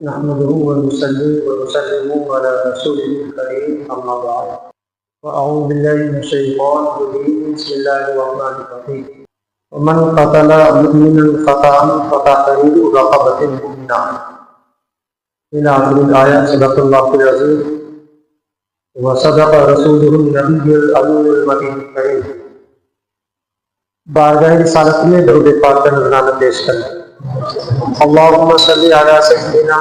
नहमदुहु व नुसल्ली व नुसल्लिमु अला रसूलिल करीम अम्मा बाद फ़अऊज़ु बिल्लाहि मिनश शैतानिर रजीम बिस्मिल्लाहिर रहमानिर रहीम वमन क़तला मुमिनन ख़ताअन फ़तहरीरु रक़बतिन मुमिना इला आखिरिल आयत। सदक़ल्लाहुल अज़ीम व सदक़ रसूलुहुन नबियुल अमीनुल मतीन करीम। बारगाह रिसालत में दरूद पाक का नज़राना पेश करें। अल्लाहुम्मा सल्लि अला सय्यिदिना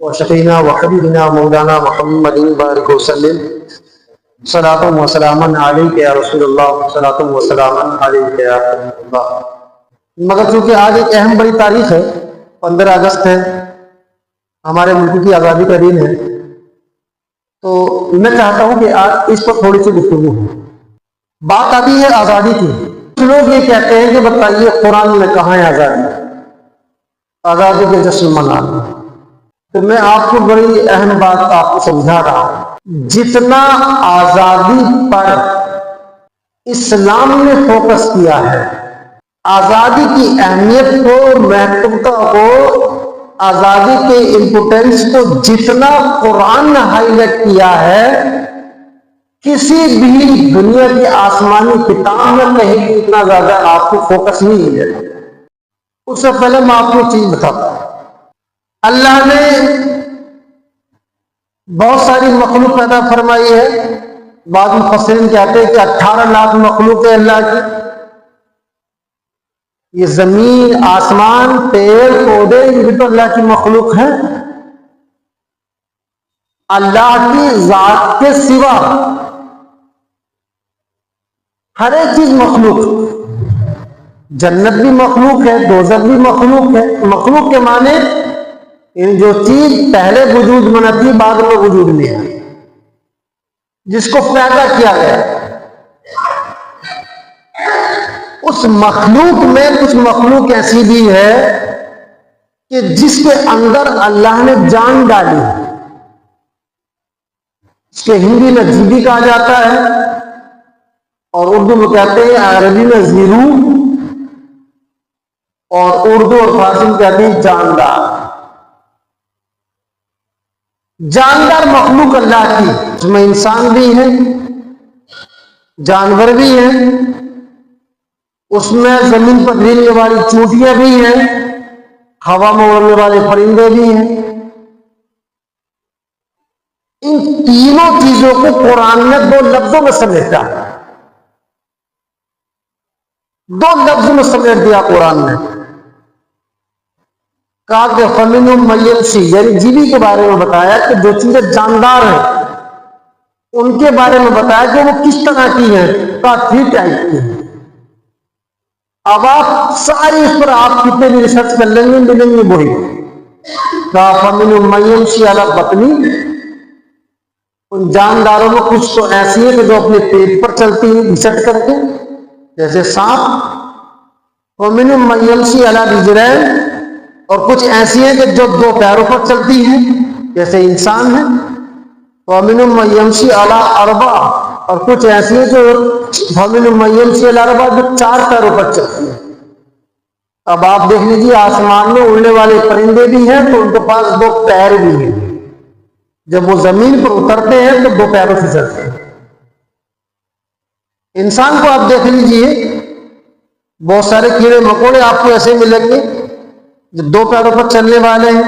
व शफ़ीना व हबीबिना मौलाना मुहम्मदिन बारिक वसल्लिम सलातन व सलामन अलैका या रसूलल्लाह सलातन व सलामन अलैका या हबीबल्लाह। मगर चूंकि आज एक अहम बड़ी तारीख है, 15 अगस्त है, हमारे मुल्क की आज़ादी का दिन है, तो मैं चाहता हूँ कि आज इस पर थोड़ी सी गुफ्तगू हो। बात आती है आज़ादी की। कुछ लोग ये कहते हैं कि बताइए कुरान में कहाँ है आज़ादी, आज़ादी के जश्न मनाना। तो मैं आपको बड़ी अहम बात आपको समझा रहा हूं। जितना आज़ादी पर इस्लाम ने फोकस किया है, आज़ादी की अहमियत को, महत्वता को, आज़ादी के इम्पोर्टेंस को जितना कुरान ने हाईलाइट किया है, किसी भी दुनिया की आसमानी किताब में कहीं भी इतना ज्यादा आपको फोकस नहीं मिलेगा। उससे पहले मैं आपको एक चीज बताता हूं। अल्लाह ने बहुत सारी मखलूक पैदा फरमाई है। बाद में मुफस्सिरीन कहते हैं कि 18 लाख मखलूक है अल्लाह की। ये जमीन, आसमान, पेड़ पौधे, ये भी तो अल्लाह की मखलूक है। अल्लाह की जात के सिवा हर एक चीज मखलूक। जन्नत भी मखलूक है, दोज़ख भी मखलूक है। मखलूक के माने जो चीज पहले वजूद में न थी, बाद में वजूद में है, जिसको पैदा किया गया। उस मखलूक में कुछ मखलूक ऐसी भी है कि जिसके अंदर अल्लाह ने जान डाली। इसके हिंदी में जीबी कहा जाता है और उर्दू में कहते हैं, अरबी में जीरू, और उर्दू और फारसी में कहते हैं जानदार। जानदार मखलूक अल्लाह की, उसमें इंसान भी है, जानवर भी हैं, उसमें जमीन पर गिरने वाली चूंटियां भी हैं, हवा में उड़ने वाले परिंदे भी हैं। इन तीनों चीजों को कुरान ने 2 लफ्जों में समेटा, 2 लफ्ज में समेट दिया कुरान ने। कहा कि फमिनुम मय्यसी, यानी जीवी के बारे में बताया कि जो चीजें जानदार हैं उनके बारे में बताया कि वो किस तरह की हैं। कहा 3 टाइप की है। अब आप सारी इस पर आप कितने भी रिसर्च कर लेंगे, मिलेंगे वही। कहा फमिनुम मय्यसी अला बतनी, उन जानदारों में कुछ तो ऐसी है कि जो अपने पेट पर चलती है रिसर्च करके, जैसे सांप। फमिनुम मय्यसी अला रिजलैन, और कुछ ऐसी है कि जो 2 पैरों पर चलती है, जैसे इंसान है। फमिनुम मय्यसी अला अरबा, और कुछ ऐसी है जो फमिनुम मय्यसी अला अरबा, जो 4 पैरों पर चलती है। अब आप देख लीजिए, आसमान में उड़ने वाले परिंदे भी हैं तो उनके पास 2 पैर भी हैं। जब वो जमीन पर उतरते हैं तो 2 पैरों से चलते हैं। इंसान को आप देख लीजिए, बहुत सारे कीड़े मकोड़े आपको ऐसे मिलेंगे जो 2 पैरों पर चलने वाले हैं,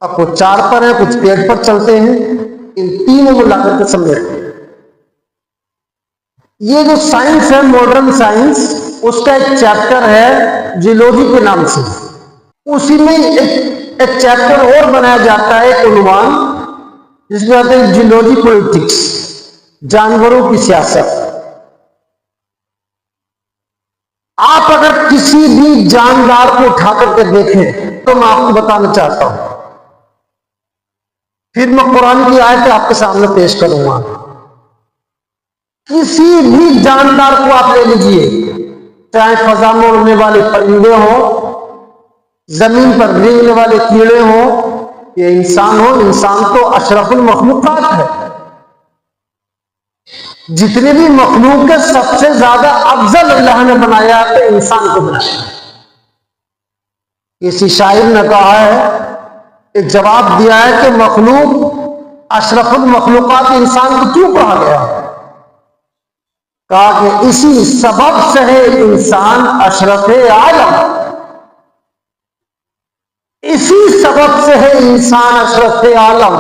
अब कुछ 4 पर है, कुछ पेट पर चलते हैं। इन तीनों को लाकर के समझे। ये जो साइंस है, मॉडर्न साइंस, उसका एक चैप्टर है जियोलॉजी के नाम से। उसी में एक चैप्टर और बनाया जाता है, एक उन्वान, जिसमें आते हैं जियोलॉजी पॉलिटिक्स, जानवरों की सियासत। आप अगर किसी भी जानदार को उठा करके देखें तो मैं आपको बताना चाहता हूं, फिर मैं कुरान की आयत आपके सामने पेश करूंगा। किसी भी जानदार को आप ले लीजिए, चाहे फजा में उड़ने वाले परिंदे हो, जमीन पर रेंगने वाले कीड़े हो, ये इंसान हो। इंसान तो अशरफुल मखलूकात है। जितने भी मखलूक है, सबसे ज्यादा अफजल अल्लाह ने बनाया तो इंसान को बनाया। किसी शायर ने कहा है एक जवाब दिया है कि मखलूक अशरफुल मखलूकात इंसान को क्यों कहा गया? कहा कि इसी सबब से है इंसान अशरफे आलम, इसी सबब से है इंसान अशरफे आलम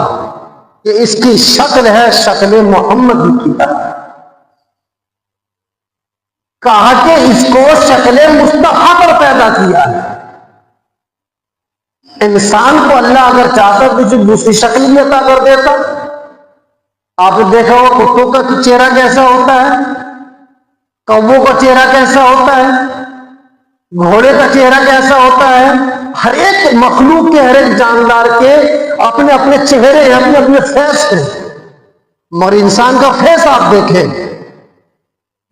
कि इसकी शक्ल है शक्ल मोहम्मद की तरह। कहा कि इसको शक्ल मुस्तफा पर पैदा किया है। इंसान को अल्लाह अगर चाहता तो कुछ दूसरी शक्ल भी अता कर देता। आपने देखा हो कुत्तों का चेहरा कैसा होता है, कौवों का चेहरा कैसा होता है, घोड़े का चेहरा कैसा होता है। हर एक मखलूक के, हर एक जानदार के अपने अपने चेहरे, अपने अपने फेस हैं। मगर इंसान का फेस आप देखें,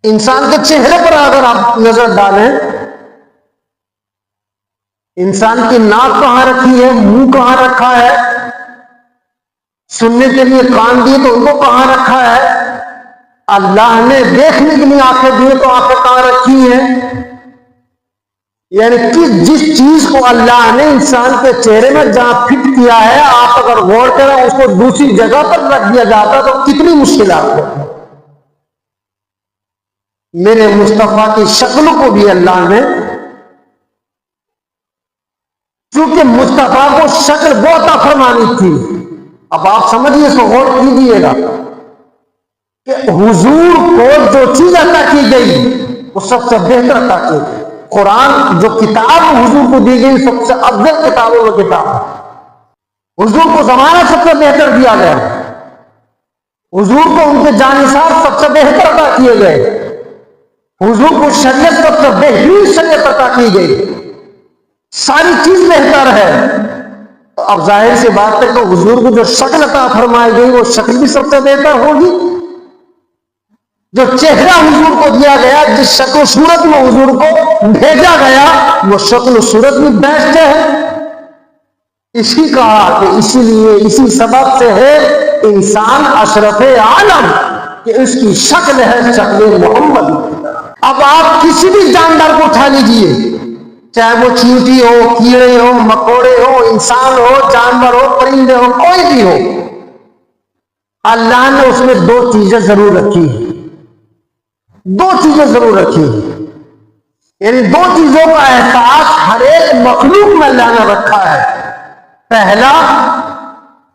इंसान के चेहरे पर अगर आप नजर डालें, इंसान की नाक कहां रखी है, मुंह कहां रखा है, सुनने के लिए कान दिए तो उनको कहां रखा है, अल्लाह ने देखने के लिए आंखें दिए तो आंखें कहां रखी है। यानी कि जिस चीज को अल्लाह ने इंसान के चेहरे में जहां फिट किया है, आप अगर गौर करें उसको दूसरी जगह पर रख दिया जाता तो कितनी मुश्किलात होती। मेरे मुस्तफा की शक्ल को भी अल्लाह ने, क्योंकि मुस्तफा को शक्ल बहुत फरमानी थी। अब आप समझिए, इसको गौर कीजिएगा कि हुजूर को जो चीज अता की गई वो सबसे बेहतर अता की गई। कुरान जो किताब हुजूर को दी गई सबसे अफजल किताबों में किताब। हुजूर को जमाना सबसे बेहतर दिया गया, हुजूर को उनके जानिसार सबसे बेहतर अता किए गए, हुजूर को शरीयत सबसे बेहतरीन शरीयत अता की गई, सारी चीज बेहतर है। तो अब जाहिर सी बात है तो हुजूर को जो शक्ल अता फरमाई गई वो शक्ल भी सबसे बेहतर होगी। जो चेहरा हुजूर को दिया गया, जिस शक्ल सूरत में हुजूर को भेजा गया, वो शक्ल सूरत भी बेस्ट है। इसी कहा कि इसीलिए इसी सबब से है इंसान अशरफे आलम कि उसकी शक्ल है शक्ल मोहम्मद। अब आप किसी भी जानदार को उठा लीजिए, चाहे वो चींटी हो, कीड़े हो, मकोड़े हो, इंसान हो, जानवर हो, परिंदे हो, कोई भी हो, अल्लाह ने उसमें दो चीजें जरूर रखी है, दो चीजें जरूर रखी है। यानी दो चीजों का एहसास हर एक मखलूक में अल्लाह ने रखा है। पहला,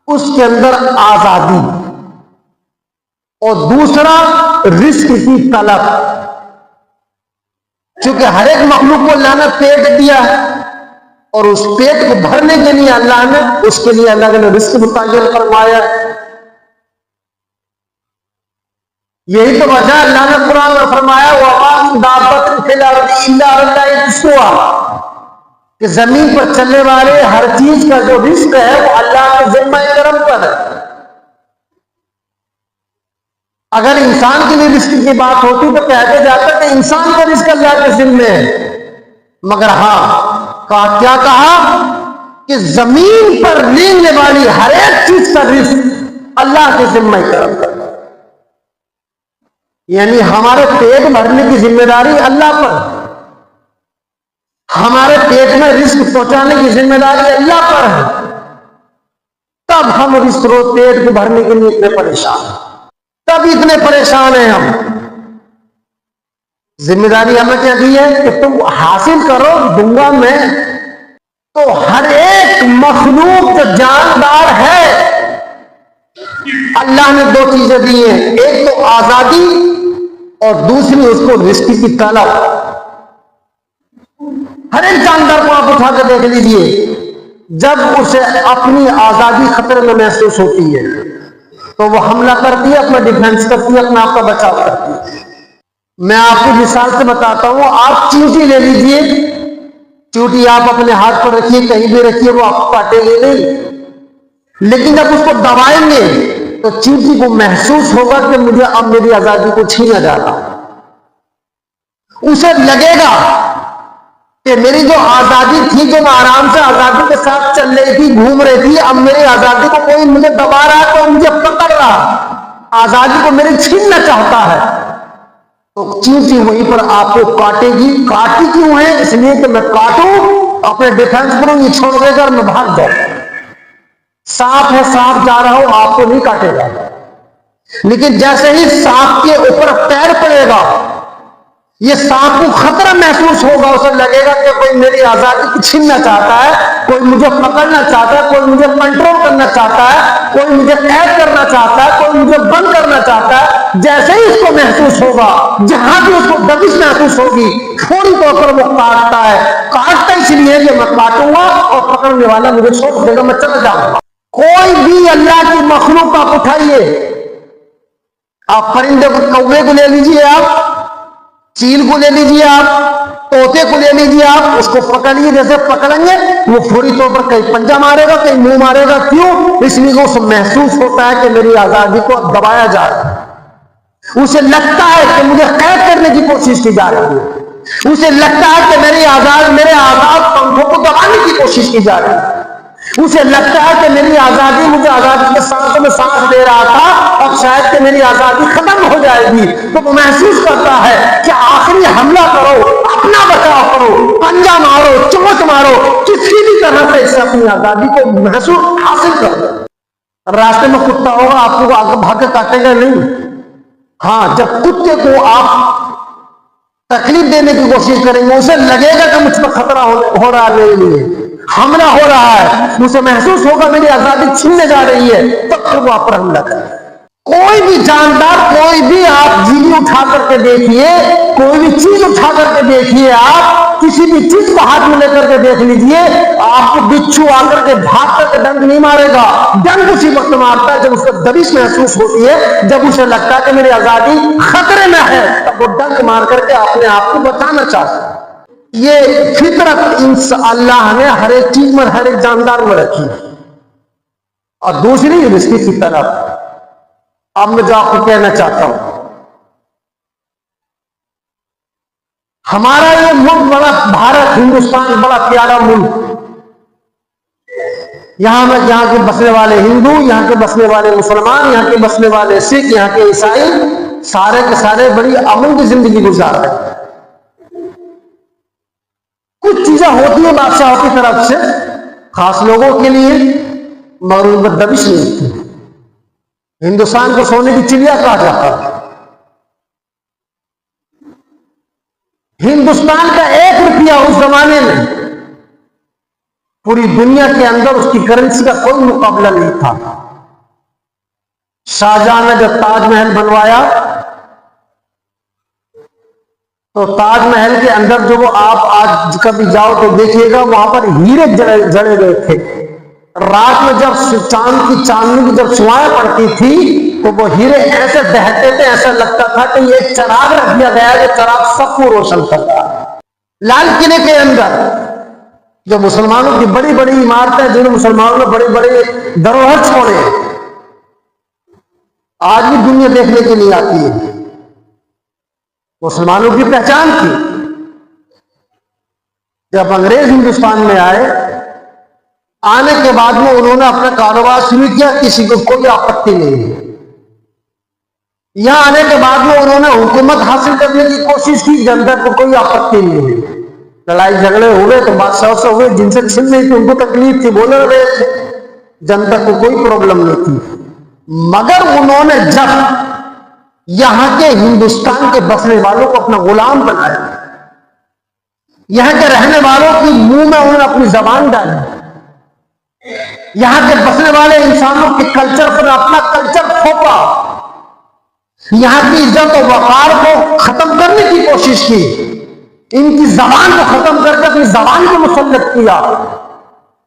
उसके अंदर आजादी, और दूसरा रिस्क की तलब। क्योंकि हर एक मखलूक को अल्लाह ने पेट दिया है और उस पेट को भरने के लिए अल्लाह ने, उसके लिए अल्लाह ने रिस्क मुतायन फरमाया। यही तो वजह अल्लाह ने कुरान में फरमाया कि जमीन पर चलने वाले हर चीज का जो रिस्क है वो अल्लाह के जिम्मा करम पर है। अगर इंसान के लिए रिस्क की बात होती तो कहते जाता कि इंसान का रिस्क अल्लाह के जिम्मे है। मगर हाँ, क्या कहा कि जमीन पर रेंगने वाली हर एक चीज का रिस्क अल्लाह के जिम्मा करम पर। यानी हमारे पेट भरने की जिम्मेदारी अल्लाह पर, हमारे पेट में रिस्क पहुंचाने की जिम्मेदारी अल्लाह पर है। तब हम रिस्क पेट को भरने के लिए इतने परेशान, तब इतने परेशान हैं हम। जिम्मेदारी हमें क्या दी है कि तुम हासिल करो, दूंगा मैं। तो हर एक मखलूक जो जानदार है अल्लाह ने दो चीजें दी हैं, एक तो आजादी और दूसरी उसको रिस्क की तलब। हर एक जानदार को आप उठा कर देख लीजिए, जब उसे अपनी आजादी खतरे में महसूस होती है तो वो हमला करती है, अपना डिफेंस करती है, अपना आपका बचाव करती है। मैं आपको मिसाल से बताता हूं, आप चींटी ले लीजिए, चींटी आप अपने हाथ पर रखिए, कहीं भी रखिए, वो आपको काटेगी नहीं। लेकिन जब उसको दबाएंगे तो चींटी को महसूस होगा कि मुझे अब मेरी आजादी को छीना जा रहा। उसे लगेगा कि मेरी जो आजादी थी, जो मैं आराम से आजादी के साथ चल रही थी, घूम रही थी, अब मेरी आजादी को कोई मुझे दबा रहा है, तो मुझे पकड़ रहा, आजादी को मेरी छीनना चाहता है। तो चींटी वहीं पर आपको काटेगी। काटी क्यों है? इसलिए कि मैं काटूं, अपने डिफेंस करूं, ये छोड़ देकर मैं भाग जाऊं। सांप है, सांप जा रहा हो, आपको नहीं काटेगा, लेकिन जैसे ही सांप के ऊपर पैर पड़ेगा, ये सांप को खतरा महसूस होगा, उसे लगेगा कि कोई मेरी आजादी छीनना चाहता है, कोई मुझे पकड़ना चाहता है, कोई मुझे कंट्रोल करना चाहता है, कोई मुझे कैद करना चाहता है, कोई मुझे बंद करना चाहता है। जैसे ही इसको महसूस होगा, जहां भी उसको दबिश महसूस होगी, फौरी तौर पर वो काटता है। काटता इसलिए कि मैं काटूंगा और पकड़ने वाला मुझे छोड़ देगा, मैं चला जाऊंगा। कोई भी अल्लाह की मखलूक आप उठाइए, आप परिंदे को, कौवे को ले लीजिए, आप चील को ले लीजिए, आप तोते को ले लीजिए, आप उसको पकड़िए, जैसे पकड़ेंगे वो फौरी तौर पर कहीं पंजा मारेगा, कहीं मुंह मारेगा। क्यों? इसलिए वो उसे महसूस होता है कि मेरी आजादी को अब दबाया जा रहा है। उसे लगता है कि मुझे कैद करने की कोशिश की जा रही है, उसे लगता है कि मेरे आजाद पंखों को दबाने की कोशिश की जा रही है, उसे लगता है कि मेरी आजादी, मुझे आजादी के सांसों में सांस दे रहा था, अब शायद कि मेरी आजादी खत्म हो जाएगी। तो वो महसूस करता है कि आखिरी हमला करो, अपना बचाव करो, पंजा मारो, चोट मारो, किसी भी तरह से इससे अपनी आजादी को महसूस हासिल करो। रास्ते में कुत्ता होगा, आपको आगे भाग के काटेगा नहीं। हाँ, जब कुत्ते को आप तकलीफ देने की कोशिश करेंगे, उसे लगेगा कि मुझ पर खतरा हो रहा है, मेरे लिए हमला हो रहा है, उसे महसूस होगा मेरी आजादी छीनने जा रही है, तब फिर वो आप पर हमला करें। कोई भी जानदार, कोई भी आप जीवी उठा करके देखिए, कोई भी चीज उठा करके देखिए, आप किसी भी चीज को हाथ में लेकर के देख लीजिए, आपको बिच्छू आकर के भाग करके डंक नहीं मारेगा। डंक उसी वक्त मारता है जब उसको दबिश महसूस होती है, जब उसे लगता है कि मेरी आजादी खतरे में है, तब वो डंक मार करके अपने आप को बचाना चाहता है। ये फितरत अल्लाह ने हर एक चीज में, हर एक जानदार में रखी। और दूसरी रिश्ते की तरफ अब मैं जो आपको कहना चाहता हूं, हमारा ये मुल्क बड़ा, भारत हिंदुस्तान बड़ा प्यारा मुल्क, यहाँ के बसने वाले हिंदू, यहाँ के बसने वाले मुसलमान, यहाँ के बसने वाले सिख, यहाँ के ईसाई, सारे के सारे बड़ी अमन की जिंदगी गुजार रहे हैं। कुछ चीजें होती है बादशाहों की तरफ से खास लोगों के लिए, मगर उन पर दबिश नहीं होती। हिंदुस्तान को सोने की चिड़िया कहा जाता है। हिंदुस्तान का 1 रुपया उस जमाने में पूरी दुनिया के अंदर उसकी करेंसी का कोई मुकाबला नहीं था। शाहजहां ने जब ताजमहल बनवाया, तो ताजमहल के अंदर जो वो आप आज कभी जाओ तो देखिएगा, वहां पर हीरे जड़े गए थे। रात में जब चांद की चांदनी की जब छुआएं पड़ती थी, तो वो हीरे ऐसे बहते थे, ऐसा लगता था कि ये चराग रख दिया गया है, ये चराग सबको रोशन करता है। लाल किले के अंदर जो मुसलमानों की बड़ी बड़ी इमारतें, जिन्हें मुसलमानों ने बड़े बड़े धरोहर छोड़े, आज भी दुनिया देखने के लिए आती है। मुसलमानों की पहचान थी। जब अंग्रेज हिंदुस्तान में आए, आने के बाद में उन्होंने अपना कारोबार शुरू किया, किसी को कोई आपत्ति नहीं है। यहां आने के बाद में उन्होंने हुकूमत हासिल करने की कोशिश की, जनता को कोई आपत्ति नहीं हुई। लड़ाई झगड़े हुए तो बादशाह से हुए, जिनसे छिन नहीं थी उनको तकलीफ थी, बोल रहे थे, जनता को कोई प्रॉब्लम नहीं थी। मगर उन्होंने जब यहां के हिंदुस्तान के बसने वालों को अपना गुलाम बनाया, यहां के रहने वालों की मुंह में उन्होंने अपनी जबान डाली, यहां के बसने वाले इंसानों के कल्चर पर अपना कल्चर थोपा, यहां की इज्जत और वकार को खत्म करने की कोशिश की, इनकी जबान को खत्म करके अपनी जबान को मुसल्लत किया,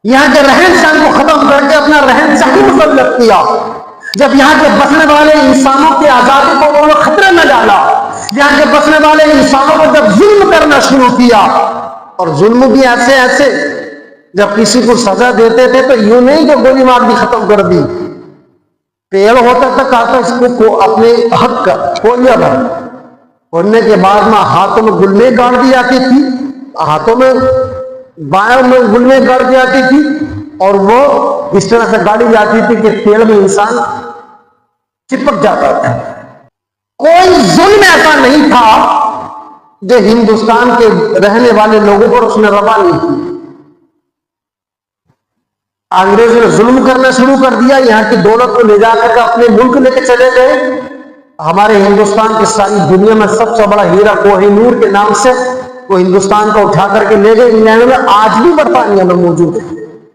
यहां के रहन सहन को खत्म करके अपना रहन सहन मुसल्लत किया। जब यहाँ के बसने वाले इंसानों की आजादी को उन्होंने खतरे में डाला, यहाँ के बसने वाले इंसानों को जब जुल्म करना शुरू किया, और जुल्म भी ऐसे ऐसे, जब किसी को सजा देते थे तो यूं नहीं कि गोली मार दी खत्म कर दी, पेड़ होता था, कहा था इसको अपने हक का खोलिया भर, खोलने के बाद में हाथों में गुलमें गाड़ दी जाती थी, हाथों में बायों में गुलमें गाड़ दी जाती थी, और वो इस तरह से गाड़ी जाती थी कि पेड़ में इंसान चिपक जाता था। कोई जुल्म ऐसा नहीं था जो हिंदुस्तान के रहने वाले लोगों पर उसने रवा नहीं की। अंग्रेजों ने जुल्म करना शुरू कर दिया, यहाँ की दौलत को ले जाकर अपने मुल्क लेके चले गए। हमारे हिंदुस्तान की सारी दुनिया में सबसे बड़ा हीरा कोहिनूर के नाम से वो हिंदुस्तान को उठा करके ले गए इंग्लैंड में, आज भी बर्तानिया में मौजूद है।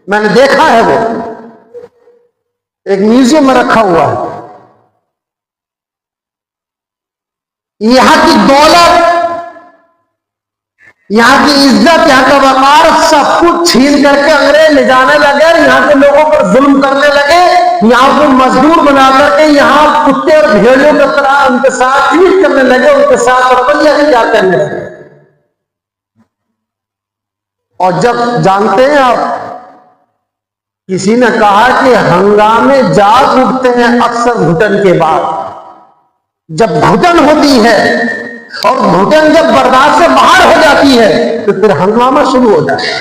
मैंने देखा है, वो एक म्यूजियम में रखा हुआ है। यहां की दौलत, यहां की इज्जत, यहां का वकार सब कुछ छीन करके अंग्रेज ले जाने लगे, यहां के लोगों पर जुल्म करने लगे, यहां को मजदूर बना करके यहां कुत्ते और भेड़ियों की तरह उनके साथ ट्रीट करने लगे, उनके साथ रवैया क्या करने लगे। और जब जानते हैं आप, किसी ने कहा कि हंगामे जाग उठते हैं अक्सर घुटन के बाद। जब घुटन होती है और घुटन जब बर्दाश्त से बाहर हो जाती है तो फिर हंगामा शुरू हो जाता है।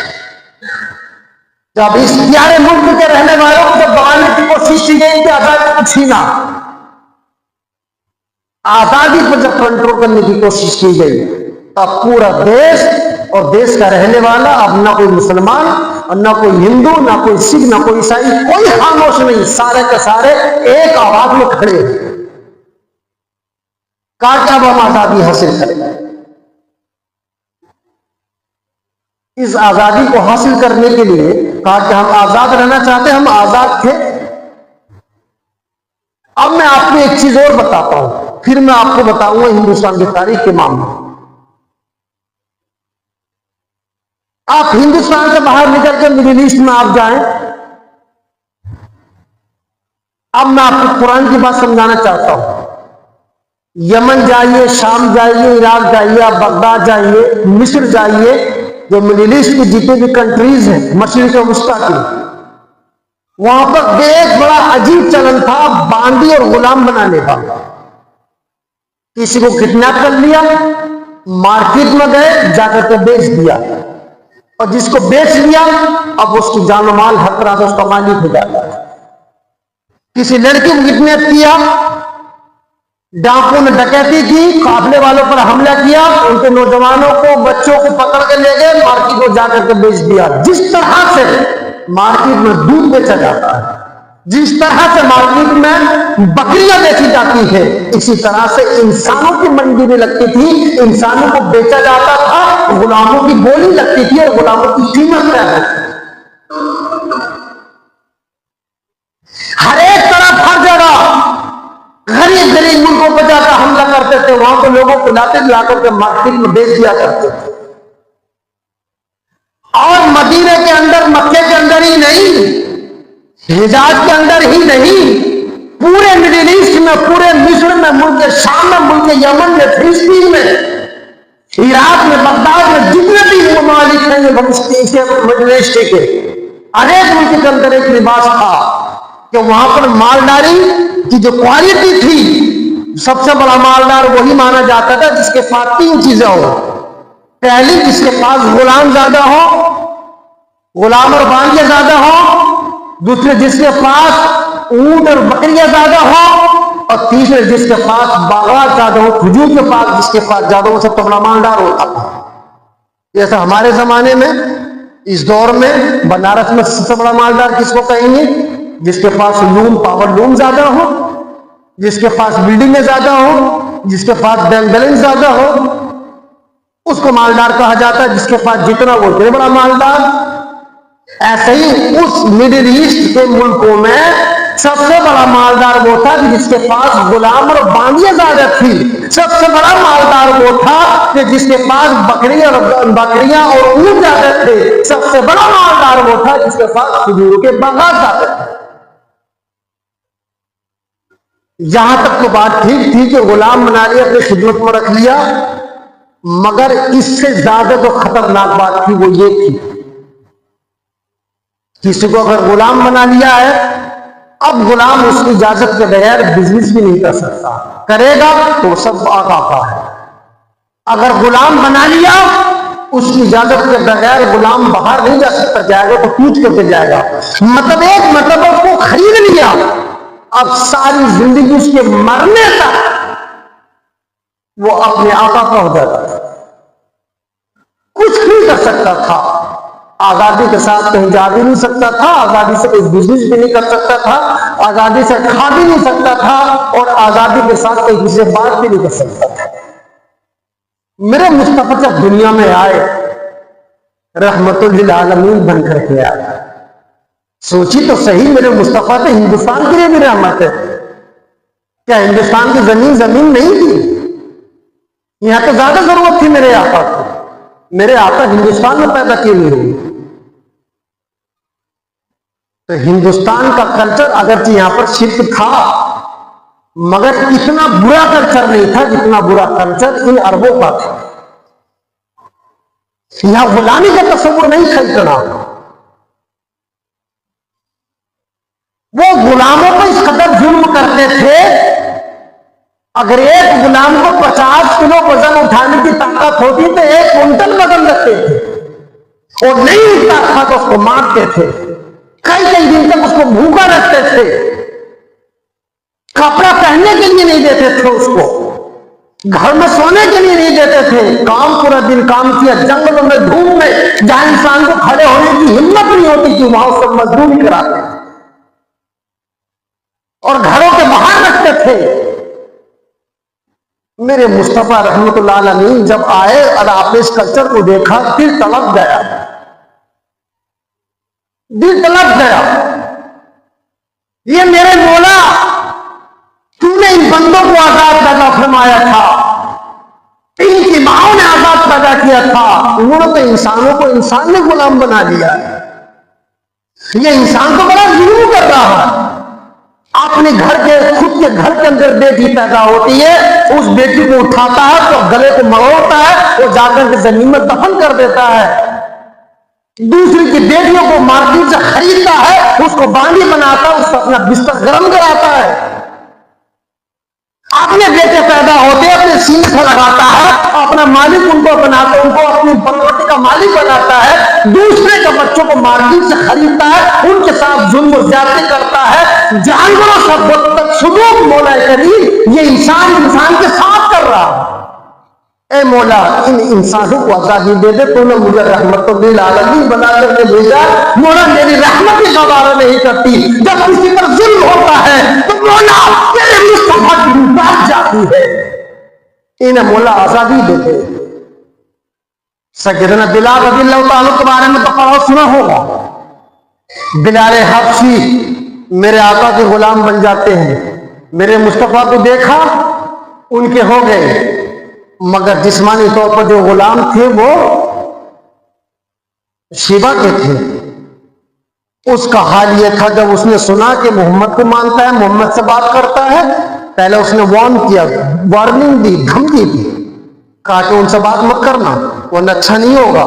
जब इस प्यारे मुल्क के रहने वालों को जब दबाने की कोशिश की गई कि आजादी को छीना, आजादी पर जब कंट्रोल करने की कोशिश की गई, तब पूरा देश और देश का रहने वाला, अब ना कोई मुसलमान और ना कोई हिंदू, ना कोई सिख, ना कोई ईसाई, कोई खामोश नहीं, सारे के सारे एक आवाज में खड़े कहा कि अब हम आजादी हासिल करें। इस आजादी को हासिल करने के लिए कहा कि हम आजाद रहना चाहते, हम आजाद थे। अब मैं आपको एक चीज और बताता हूं, फिर मैं आपको बताऊंगा हिंदुस्तान की तारीख के मामले। आप हिंदुस्तान से बाहर निकल के मिडिल ईस्ट में आप जाएं। अब मैं आपको कुरान की बात समझाना चाहता हूं। यमन जाइए, शाम जाइए, इराक जाइए, आप बगदाद जाइए, मिस्र जाइए, जो मिडिल ईस्ट की जितनी भी कंट्रीज हैं मशरिक वस्ता की, वहां पर एक बड़ा अजीब चलन था बांदी और गुलाम बनाने का। किसी को किडनैप कर लिया, मार्केट में गए, जाकर के बेच दिया, और जिसको बेच लिया अब उसकी जान माल हर तरह से उसका मालिक हो जाता है। किसी लड़की को किडनैप किया, डाकुओं ने डकैती की, काफिले वालों पर हमला किया, उनके नौजवानों को, बच्चों को पकड़ के ले गए, मार्केट को जाकर के बेच दिया। जिस तरह से मार्केट में दूध बेचा जाता है, जिस तरह से मार्केट में बकरियां बेची जाती है, इसी तरह से इंसानों की मंडी में लगती थी, इंसानों को बेचा जाता था, गुलामों की बोली लगती थी और गुलामों की कीमत तय होती। हर एक तरफ, हर जगह गरीब गरीब मुल्कों पर जाकर हमला करते थे, वहां पर लोगों को लाते लाकर के मार्केट में बेच दिया करते थे। और मदीने के अंदर, मक्के के अंदर ही नहीं, हिजाज के अंदर ही नहीं, पूरे मिडिल ईस्ट में, पूरे मिस्र में, मुल्क शाम में, मुल्क यमन में, फिलिस्तीन में, इराक में, बगदाद में, जितने भी ममालिक हैं मिडिल ईस्ट के, अनेक मुल्क के अंदर एक लिबास था कि वहां पर मालदारी की जो क्वालिटी थी, सबसे बड़ा मालदार वही माना जाता था जिसके पास तीन चीजें हो। पहली, जिसके पास गुलाम ज्यादा हो, गुलाम और बांदियां ज्यादा हो। दूसरे, जिसके पास ऊंट और बकरियां ज्यादा हो। और तीसरे, जिसके पास बागात ज्यादा हो, खजूर के पास जिसके पास ज्यादा हो, सबसे बड़ा मालदार होता था। जैसा हमारे जमाने में, इस दौर में बनारस में सबसे बड़ा मालदार किसको कहेंगे? जिसके पास लूम, पावर लूम ज्यादा हो, जिसके पास बिल्डिंगें ज्यादा हो, जिसके पास बैंक बैलेंस ज्यादा हो, उसको मालदार कहा जाता है। जिसके पास जितना वो उतना बड़ा मालदार। ऐसे ही उस मिडिल ईस्ट के मुल्कों में सबसे बड़ा मालदार वो था जिसके पास गुलाम और बांदियां ज्यादा थी। सबसे बड़ा मालदार वो था कि जिसके पास बकरियां और ऊंट ज्यादा थे। सबसे बड़ा मालदार वो था जिसके पास खजूर के बागात ज्यादा थे। यहां तक तो बात ठीक थी कि गुलाम बना लिया, अपनी खिदमत में रख लिया, मगर इससे ज्यादा जो खतरनाक बात थी वो ये थी, किसी को अगर गुलाम बना लिया है, अब गुलाम उसकी इजाजत के बगैर बिजनेस भी नहीं कर सकता, करेगा तो सब आका का है। अगर गुलाम बना लिया, उसकी इजाजत के बगैर गुलाम बाहर नहीं जा सकता, जाएगा तो कूद करके जाएगा। मतलब उसको खरीद लिया, अब सारी जिंदगी उसके मरने तक वो अपने आका का हो जाता था, कुछ नहीं कर सकता था। आजादी के साथ कहीं जा भी नहीं सकता था, आजादी से कोई बिजनेस भी नहीं कर सकता था, आजादी से खा भी नहीं सकता था, और आजादी के साथ कोई किसी से बात भी नहीं कर सकता था। मेरे मुस्तफा जब दुनिया में आए, रहमतुल लिल आलमीन बन करके आए। सोची तो सही, मेरे मुस्तफा तो हिंदुस्तान के लिए भी रहमत है। क्या हिंदुस्तान की जमीन जमीन नहीं थी? यहां तो ज्यादा जरूरत थी मेरे आका को। मेरे आका हिंदुस्तान में पैदा किए हुए हुए, तो हिंदुस्तान का कल्चर अगरचे यहां पर शिफ्ट था, मगर इतना बुरा कल्चर नहीं था जितना बुरा कल्चर इन अरबों का था। यहां गुलामी का तस्वुर नहीं था इतना। वो गुलामों को इस कदर जुल्म करते थे, अगर एक गुलाम को 50 किलो वजन उठाने की ताकत होती तो 1 कुंटल वजन रखते थे, और नहीं उठता था तो उसको मारते थे, कई कई दिन तक उसको भूखा रखते थे, कपड़ा पहनने के लिए नहीं देते थे उसको, घर में सोने के लिए नहीं देते थे। काम पूरा दिन काम किया, जंगलों में धूप में, जहां इंसान को खड़े होने की हिम्मत नहीं होती थी, वहां सब मजदूरी कराते थे और घरों के बाहर रखते थे। मेरे मुस्तफा रहमतुल्लाह अलैहि जब आए और आपने इस कल्चर को देखा, दिल तड़प गया, दिल तड़प गया। ये मेरे मौला, तूने इन बंदों को आजाद पैदा फरमाया था, इनकी माओं ने आजाद पैदा किया था, उन्होंने तो इंसानों को इंसान ने गुलाम बना दिया। ये इंसान को बड़ा जुल्म कर रहा है। अपने घर के, खुद के घर के अंदर बेटी पैदा होती है, उस बेटी को उठाता है तो गले को मरोड़ता है, वो जाकर के जमीन में दफन कर देता है। दूसरी की बेटियों को मार्केट से खरीदता है, उसको बांदी बनाता है, उसको अपना बिस्तर गर्म कराता है। अपने बेटे पैदा होते अपने सीने से लगाता है, अपना मालिक उनको बनाता, उनको अपनी प्रॉपर्टी का मालिक बनाता है। दूसरे के बच्चों को मार्केट से खरीदता है, उनके साथ जुल्म ज्यादती करता है, जानवरों से बदतक सुलूक मौला करीम ये इंसान के साथ कर रहा है। ए मौला, इन इंसानों को आजादी दे दे, तूने मुझे रहमतुल आलमीन बना करके भेजा। मौला, मेरी रहमत ही गवारा नहीं करती, जब किसी पर जुल्म होता है तो मौला तेरे मुस्तफा की बात जाती है। इन्हें मौला आजादी दे दे। सैयदना बिलाल रज़ियल्लाहु ताला के बारे में तो पढ़ा सुना होगा। बिलाल हबशी मेरे आका के गुलाम बन जाते हैं। मेरे मुस्तफा को देखा, उनके हो गए, मगर जिस्मानी तौर पर जो गुलाम थे वो शिबा के थे। उसका हाल यह था, जब उसने सुना कि मोहम्मद को मानता है, मोहम्मद से बात करता है, पहले उसने वार्न किया, वार्निंग दी, धमकी दी, कहा कि उनसे बात मत करना, वरना अच्छा नहीं होगा।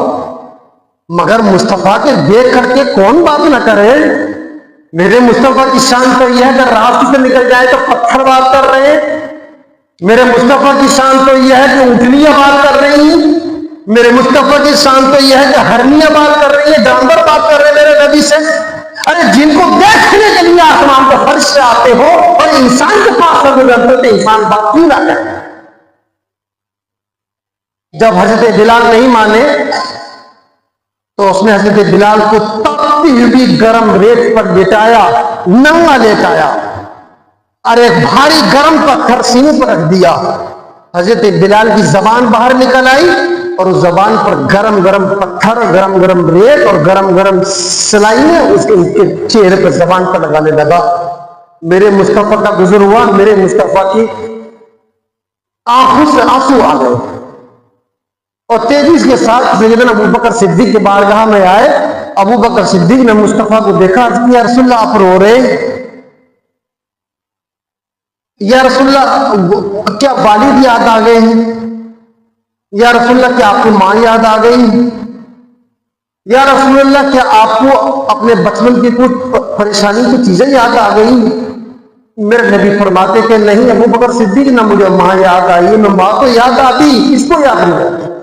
मगर मुस्तफा के देख करके कौन बात ना करे। मेरे मुस्तफा की शान तो यह है कि रास्ते से निकल जाए तो पत्थर बात कर रहे हैं। मेरे मुस्तफा की शान तो यह है कि ऊँटनियां बात कर रही हैं। मेरे मुस्तफा की शान तो यह है कि हरनियां बात कर रही है, जानवर बात कर रहे हैं मेरे नबी से। अरे जिनको देखने के लिए आसमान के फर्श से आते हो और इंसान के पास से गुजरते तो इंसान बात क्यों ना करे। जब हजरत बिलाल नहीं माने तो उसने हजरत बिलाल को तपती हुई गर्म रेत पर लेटाया, नंगा लेटाया और एक भारी गर्म पत्थर सीने पर रख दिया। हजरत बिलाल की जबान बाहर निकल आई और उस जबान पर गरम गरम पत्थर, गरम गरम रेत और गरम गरम सलाइयां उसके चेहरे पर, जबान पर लगाने लगा। मेरे मुस्तफा का गुजर हुआ, मेरे मुस्तफा की आंखों से आंसू आ गए और तेजी के साथ सैयदना अबू बकर सिद्दीक के बारगाह में आए। अबू बकर सिद्दीक ने मुस्तफा को देखा, या रसूलल्लाह आप रो रहे, या रसूलल्लाह क्या वालिद याद आ गए हैं, या रसूलल्लाह क्या आपकी मां याद आ गई, या रसूलल्लाह क्या आपको अपने बचपन की कुछ परेशानी की चीजें याद आ गई। मेरे नबी फरमाते कि नहीं अबू बकर सिद्दीक, ना मुझे मां याद आई, मैं मां को याद आती, इसको याद नहीं आती,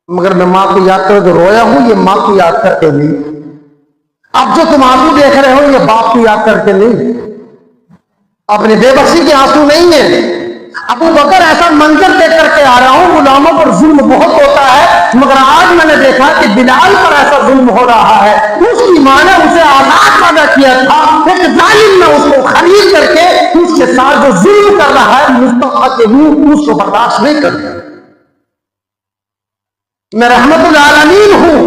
मगर मैं मां को याद कर तो रोया हूं, ये मां को याद करके नहीं। अब जो तुम आंसू देख रहे हो ये बाप को याद करके नहीं, अपने बेबसी के आंसू नहीं है, अबू बकर ऐसा मंजर देख करके आ रहा हूं, गुलामों पर जुल्म बहुत होता है, मगर आज मैंने देखा कि बिलाल पर ऐसा जुल्म हो रहा है। उसकी मां ने उसे आजाद पैदा किया था, एक जालिम ने उसको खरीद करके उसके साथ जो जुल्म कर रहा है मुस्तफा के रूह उसको बर्दाश्त नहीं कर। मैं रहमतुल आलमीन हूं,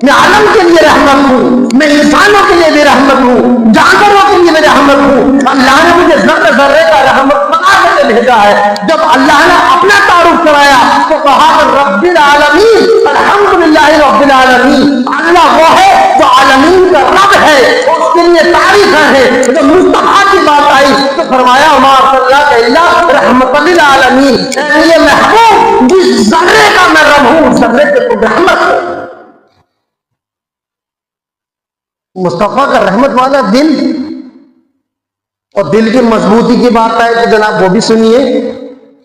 मैं आलम के लिए रहमत हूं, मैं इंसानों के लिए भी रहमत हूं, जानवरों के लिए भी रहमत हूं। अल्लाह ने मुझे जर्रे जर्रे का रहमत बना करके भेजा है। जब अल्लाह ने अपना तारुफ कराया तो कहा रब्बिल आलमीन, अल्हम्दुलिल्लाह रब्बिल आलमीन। अल्लाह वो है जो आलमीन का रब है, उसके लिए तारीफ है। जब मुस्तफा की बात आई तो फरमाया मा सल्लल्लाहु अलैहि रहमतुल लिल आलमीन, ये महबूब जिस जर्रे का मैं रब हूं, जर्रे के तो रहमत है। मुस्तफा का रहमत वाला दिल और दिल की मजबूती की बात है कि जनाब वो भी सुनिए।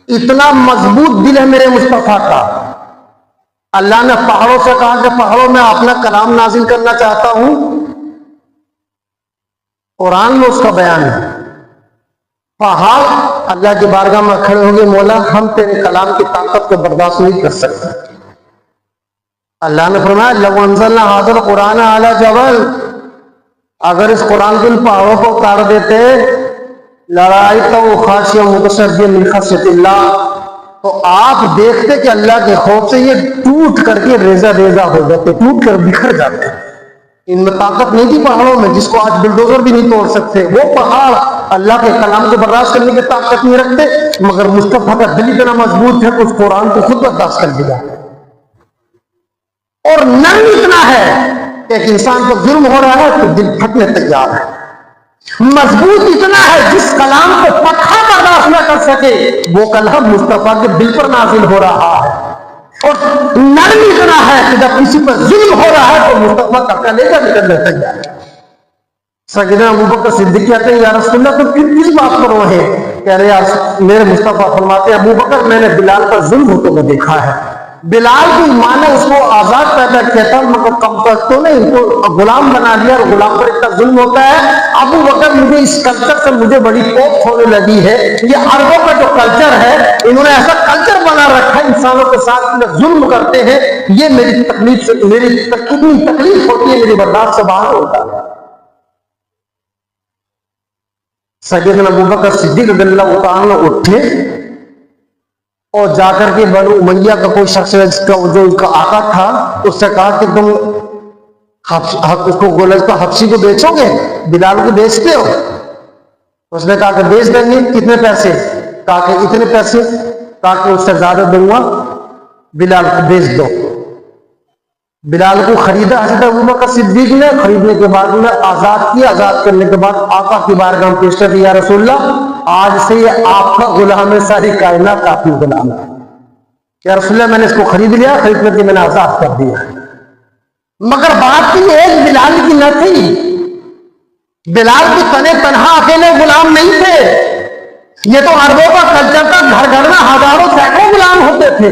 इतना मजबूत दिल है मेरे मुस्तफा का, अल्लाह ने पहाड़ों से कहा कि पहाड़ों में अपना कलाम नाजिल करना चाहता हूं। कुरान में उसका बयान है। पहाड़ अल्लाह की बारगाह में खड़े होंगे, मौला हम तेरे कलाम की ताकत को बर्दाश्त नहीं कर सकते। अल्लाह ने फरमाया लव अंज़लना हाज़िल कुरान अला जबल, अगर इस कुरान को इन पहाड़ों को उतार देते लड़ाई तो वो खाशिया मुतशद्दिन मिन खश्यतिल्लाह, तो आप देखते कि अल्लाह के खौफ से ये टूट करके रेजा रेजा हो जाते, टूट कर बिखर जाते। इनमें ताकत नहीं थी पहाड़ों में, जिसको आज बुलडोजर भी नहीं तोड़ सकते। वो पहाड़ अल्लाह के कलाम को बर्दाश्त करने की ताकत नहीं रखते, मगर मुस्तफा का दिल इतना मजबूत है कि उस कुरान को खुद बर्दाश्त कर दिया। और नर्म इतना है कि एक इंसान को जुल्म हो रहा है तो दिल फटने तैयार है। मजबूत इतना है जिस कलाम को पत्थर बर्दाश्त न कर सके वो कलाम मुस्तफा के दिल पर नाजिल हो रहा है। और नर्म इतना है कि जब किसी पर जुल्म हो रहा है तो मुस्तफा का कलेजा निकलने तैयार है। सैयदना अबू बकर सिद्दीक़ कहते हैं या रसूलल्लाह तो फिर किस बात पर रोए? कह रहे यार मेरे मुस्तफा फरमाते अबू बकर मैंने बिलाल पर जुल्म होते हुए देखा है। बिलाल की मां ने उसको आजाद पैदा किया था, मगर कम तो ने इनको गुलाम बना दिया और गुलाम पर इतना जुल्म होता है। अबू बकर मुझे इस कल्चर से मुझे बड़ी कोफ्त होने लगी है। ये अरबों का जो कल्चर है, इन्होंने ऐसा कल्चर बना रखा है इंसानों के साथ जुल्म करते हैं। ये मेरी तकलीफ से मेरी कितनी तकलीफ होती है, मेरी बर्दाश्त से बाहर होता है। सैयदना अबू बकर सिद्दीक़ रज़ियल्लाहु ताला उठे और जाकर के बनु उमैया का कोई शख्स जिसका जो उनका आका था उससे कहा कि तुम उसको गोलज को हफ्सी को बेचोगे, बिलाल को बेचते हो? उसने कहा कि बेच देंगे। कितने पैसे? कहा कि इतने पैसे। कहा कि उससे ज्यादा दूंगा, बिलाल को बेच दो। बिलाल को खरीदा हज़रत अबू बकर सिद्दीक ने। खरीदने के बाद में आजाद किया। आजाद करने के बाद आका की बारगाह में पेश कर दिया रसूलल्लाह आज से ये आपका गुलाम है, सारी कायनात आपकी गुलाम है। या रसूलल्लाह मैंने इसको खरीद लिया, खरीद करके मैंने आजाद कर दिया। मगर बात की एक बिलाल की न थी। बिलाल की तने तनहा अकेले गुलाम नहीं थे। ये तो अरबों का कल्चर था, घर घर में हजारों सैकड़ों गुलाम होते थे।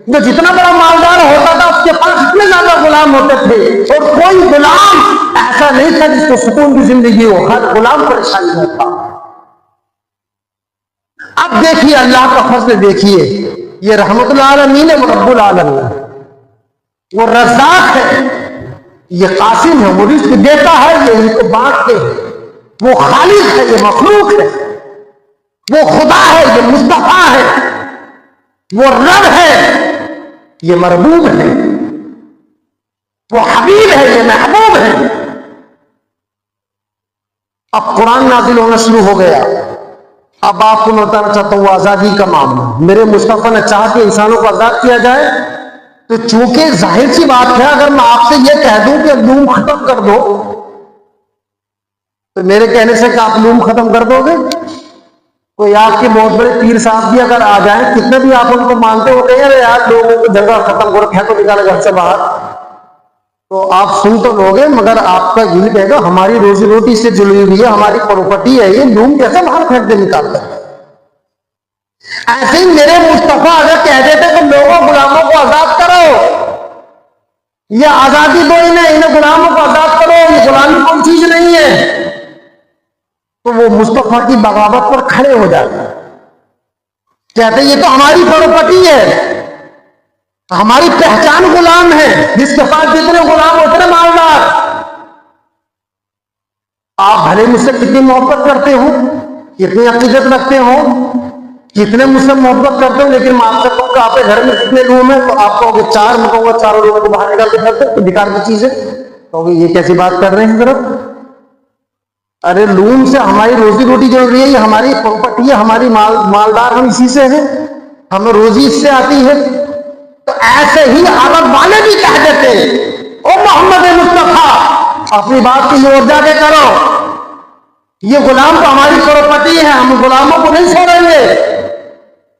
जो जितना बड़ा मालदार होता था उसके पास इतने ज्यादा गुलाम होते थे, और कोई गुलाम ऐसा नहीं था जिसको सुकून की जिंदगी हो। हर गुलाम परेशानी होता। अब देखिए अल्लाह का फज़ल देखिए, ये रहमतुल आलमीन है, वो रब्बुल आलमीन, वो रज़्ज़ाक़ है, ये कासिम है, वो रिज़्क़ देता है, ये इनको बांटते हैं। वो खालिक है, ये मखलूक है। वो खुदा है, ये मुस्तफा है। वो रब है, ये मरबूब है। वो हबीब है, ये महबूब है। अब कुरान नाजिल होना शुरू हो गया। अब आपको मैं बताना चाहता हूं आजादी का मामला। मेरे मुस्तफा ने चाहा कि इंसानों को आजाद किया जाए, तो चूंकि जाहिर सी बात है अगर मैं आपसे यह कह दूं कि लूम खत्म कर दो, तो मेरे कहने से क्या आप लूम खत्म कर दोगे? कोई आपके बहुत बड़े पीर साहब भी अगर आ जाए, कितने भी आप उनको मानते हो गए यार लोगों को जगह खत्म करो, फेंको निकाले घर से बाहर, तो आप सुन तो लोगे, मगर आपका यही कहेगा हमारी रोजी रोटी से जुड़ी हुई है, हमारी प्रॉपर्टी है, ये लूम कैसे बाहर फेंक दे निकालते? ऐसे ही मेरे मुस्तफा अगर कह देते कि लोगों गुलामों को आजाद करो, ये आजादी दो, इन्हें गुलामों को आजाद करो, ये गुलामी कोई चीज नहीं है, तो वो मुस्तफा की बगावत पर खड़े हो जाते। कहते ये तो हमारी प्रॉपर्टी है, हमारी पहचान गुलाम है, जिसके पास जितने गुलाम उतने मालदार। आप भले मुझसे कितनी मोहब्बत करते हो, कितनी अकीदत रखते हो, कितने मुझसे मोहब्बत करते हो, लेकिन मैं आपसे कहूँगा आपके घर में कितने रूम है, तो आप कहोगे 4, मैं कहूँगा 4 रूम को बाहर निकाल के करते तो बेकार की चीज है, कहोगे ये कैसी बात कर रहे हैं जरा। अरे रूम से हमारी रोजी रोटी जो रही है, ये हमारी प्रॉपर्टी है, हमारी मालदार हम इसी से हैं, हमें रोजी इससे आती है। तो ऐसे ही अरब वाले भी कह देते ओ मोहम्मद मुस्तफा अपनी बात की जोर जाके करो, ये गुलाम तो हमारी प्रॉपर्टी है, हम गुलामों को नहीं छोड़ेंगे,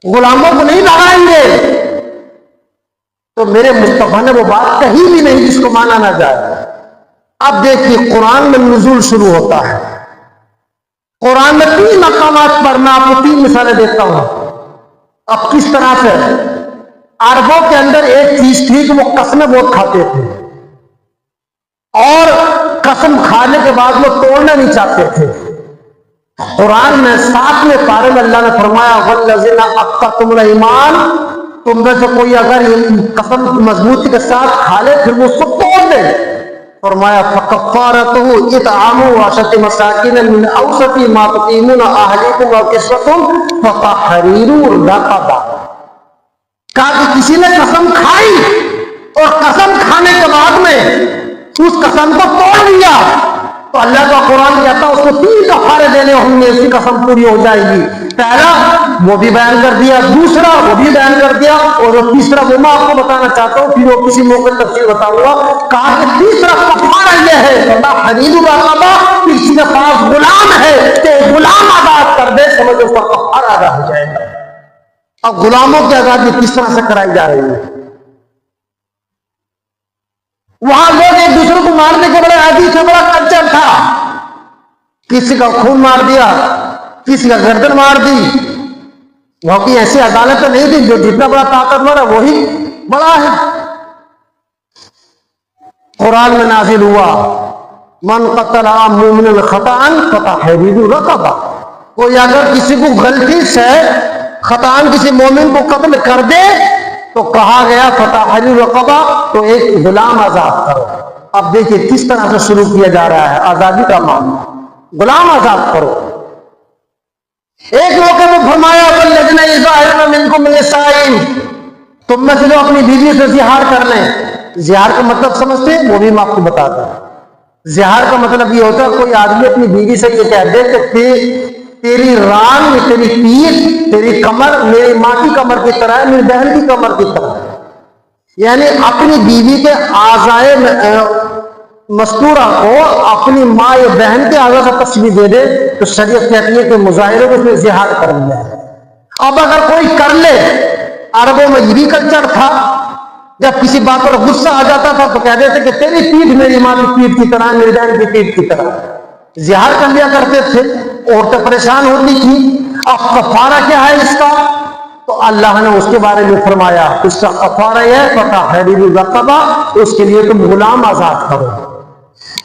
गुलामों को नहीं लगाएंगे। तो मेरे मुस्तफा ने वो बात कही भी नहीं जिसको माना ना जाए। अब देखिए कुरान में नुज़ूल शुरू होता है, कुरान में 3 मकामात पर मैं आपको 3 मिसालें देता हूं। अब किस तरह से अरबों के अंदर एक चीज थी कि वो कसमें बहुत खाते थे, और कसम खाने के बाद वो तोड़ना नहीं चाहते थे। कुरान में 7वें पारे में अल्लाह ने फरमाया वल्लज़ीना अक़्क़तुमुल ईमान, तुम में से कोई अगर कसम मजबूती के साथ खा ले फिर वो उसको तोड़ दे, फरमाया फ़कफ़ारतुहु इत्आमु 10 मसाकीन मिन औसति मा तुतीमूना अहलीकुम व किस्वतुहुम फ़तहरीरु रक़बा। कहा कि किसी ने कसम खाई और कसम खाने के बाद में उस कसम को तोड़ दिया, तो अल्लाह का कुरान कहता है उसको 3 कफारे देने होंगे, उसकी कसम पूरी हो जाएगी। पहला वो भी बयान कर दिया, दूसरा वो भी बयान कर दिया, और तीसरा वो मैं आपको बताना चाहता हूं, फिर वो किसी मौके पर तफसील बताऊंगा। कहा कि तीसरा कफारा यह है फ़तहरीरु रक़बा, किसी के पास गुलाम है तो गुलाम आजाद कर दे, समझ उसका कफारा अदा हो जाएगा। अब गुलामों की आजादी किस तरह से कराई जा रही है? वहां लोग एक दूसरे को मारने के बड़े आदि थे, बड़ा कल्चर था, किसी का खून मार दिया, किसी का गर्दन मार दी। वहां की ऐसी अदालतें नहीं थी, जो जितना बड़ा ताकतवर है वही बड़ा है। कुरान में नाजिल हुआ मन क़तला मुमिनन ख़ताअन फ़तहरीरु रक़बा, कोई अगर किसी को गलती से खतान किसी मोमिन को कत्ल कर दे तो कहा गया फ़तहरीरु रक़बा, तो एक गुलाम आजाद करो। अब देखिए किस तरह से शुरू किया जा रहा है आजादी का मामला, गुलाम आजाद करो। एक मौके में फरमाया वल्लज़ीना युज़ाहिरूना मिनकुम मिन निसाइहिम, तुम में से जो अपनी बीवी से जिहार कर लें। जिहार का मतलब समझते हैं, वो भी मैं आपको बताता हूं। जिहार का मतलब ये होता है कोई आदमी अपनी बीवी से ये कह दे कि तेरी रान, तेरी पीठ, तेरी कमर मेरी माँ की कमर की तरह है, मेरी बहन की कमर की तरह, यानी अपनी बीवी के आज़ाए मस्तूरा को अपनी माँ या बहन के आज़ा से तस्वीर दे दे तो शरीयत कहती है कि मुजाहिरे को उसमें जिहार कर लिया है। अब अगर कोई कर ले, अरबों में ये भी कल्चर था, जब किसी बात पर गुस्सा आ जाता था तो कह देते कि तेरी पीठ मेरी माँ की पीठ की तरह, मेरी बहन की पीठ की तरह, जिहार कर लिया करते थे। औरतें परेशान होती थी। अब कफारा क्या है इसका? तो अल्लाह ने उसके बारे में फरमाया उसका कफारा है फ़तहरीरु रक़बा, उसके लिए तुम गुलाम आजाद करो।